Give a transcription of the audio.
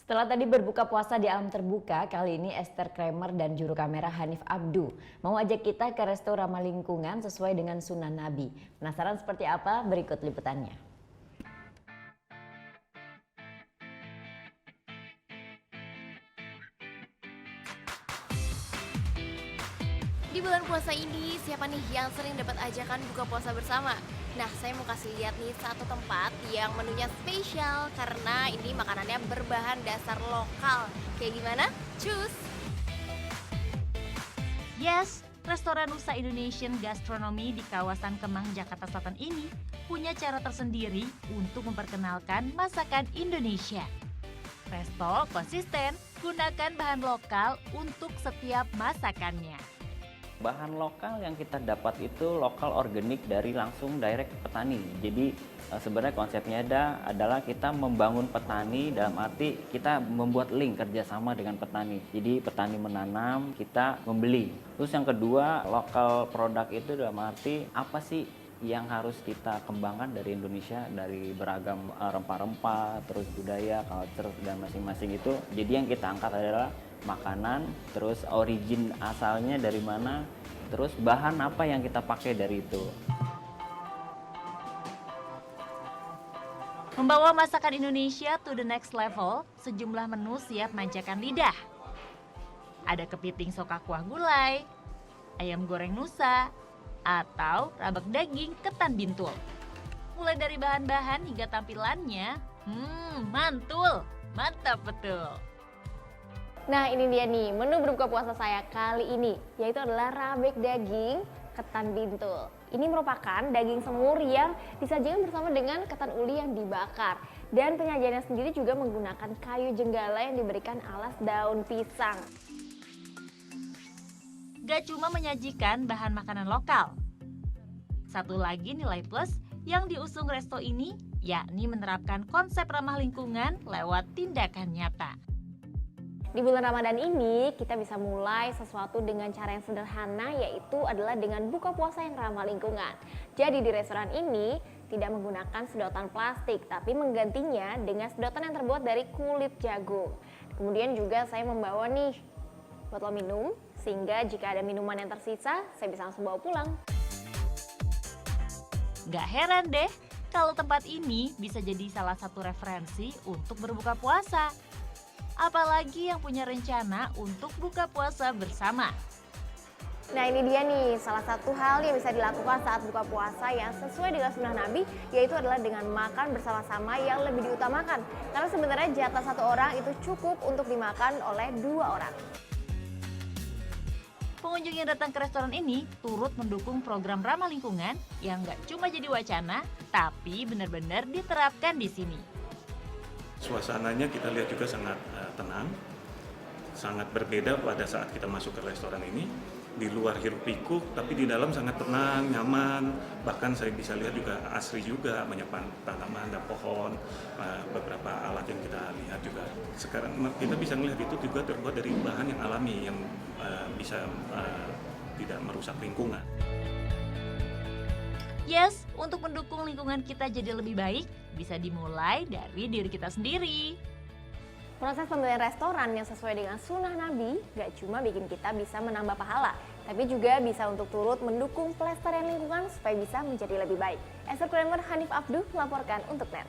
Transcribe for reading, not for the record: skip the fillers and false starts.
Setelah tadi berbuka puasa di alam terbuka, kali ini Esther Kramer dan juru kamera Hanif Abdu mau ajak kita ke resto ramah lingkungan sesuai dengan sunnah Nabi. Penasaran seperti apa? Berikut liputannya. Di bulan puasa ini, siapa nih yang sering dapat ajakan buka puasa bersama? Nah, saya mau kasih lihat nih satu tempat yang menunya spesial karena ini makanannya berbahan dasar lokal. Kayak gimana? Cus! Yes, restoran Nusa Indonesian Gastronomy di kawasan Kemang, Jakarta Selatan ini punya cara tersendiri untuk memperkenalkan masakan Indonesia. Resto konsisten gunakan bahan lokal untuk setiap masakannya. Bahan lokal yang kita dapat itu lokal organik dari langsung direct ke petani. Jadi sebenarnya konsepnya adalah kita membangun petani dalam arti kita membuat link kerjasama dengan petani. Jadi petani menanam, kita membeli. Terus yang kedua, lokal produk itu dalam arti apa sih yang harus kita kembangkan dari Indonesia, dari beragam rempah-rempah, terus budaya, culture, dan masing-masing itu. Jadi yang kita angkat adalah makanan, terus origin asalnya dari mana, terus bahan apa yang kita pakai dari itu. Membawa masakan Indonesia to the next level, sejumlah menu siap manjakan lidah. Ada kepiting soka kuah gulai, ayam goreng Nusa, atau rabak daging ketan bintul. Mulai dari bahan-bahan hingga tampilannya, mantul, mantap betul. Nah, ini dia nih menu berbuka puasa saya kali ini, yaitu adalah rabek daging ketan bintul. Ini merupakan daging semur yang disajikan bersama dengan ketan uli yang dibakar. Dan penyajiannya sendiri juga menggunakan kayu jenggala yang diberikan alas daun pisang. Gak cuma menyajikan bahan makanan lokal. Satu lagi nilai plus yang diusung resto ini, yakni menerapkan konsep ramah lingkungan lewat tindakan nyata. Di bulan Ramadan ini, kita bisa mulai sesuatu dengan cara yang sederhana, yaitu adalah dengan buka puasa yang ramah lingkungan. Jadi di restoran ini tidak menggunakan sedotan plastik, tapi menggantinya dengan sedotan yang terbuat dari kulit jagung. Kemudian juga saya membawa nih botol minum, sehingga jika ada minuman yang tersisa, saya bisa langsung bawa pulang. Gak heran deh kalau tempat ini bisa jadi salah satu referensi untuk berbuka puasa. Apalagi yang punya rencana untuk buka puasa bersama. Nah, ini dia nih salah satu hal yang bisa dilakukan saat buka puasa yang sesuai dengan sunnah Nabi, yaitu adalah dengan makan bersama-sama yang lebih diutamakan. Karena sebenarnya jatah satu orang itu cukup untuk dimakan oleh 2 orang. Pengunjung yang datang ke restoran ini turut mendukung program ramah lingkungan yang gak cuma jadi wacana, tapi benar-benar diterapkan di sini. Suasananya kita lihat juga sangat tenang, sangat berbeda pada saat kita masuk ke restoran ini. Di luar hiruk pikuk, tapi di dalam sangat tenang, nyaman. Bahkan saya bisa lihat juga asri juga, banyak tanaman dan pohon, beberapa alat yang kita lihat juga. Sekarang kita bisa melihat itu juga terbuat dari bahan yang alami, yang bisa tidak merusak lingkungan. Yes, untuk mendukung lingkungan kita jadi lebih baik, bisa dimulai dari diri kita sendiri. Proses pembelian restoran yang sesuai dengan sunnah Nabi gak cuma bikin kita bisa menambah pahala, tapi juga bisa untuk turut mendukung pelestarian lingkungan supaya bisa menjadi lebih baik. Esther Kramer, Hanif Abdu melaporkan untuk NET.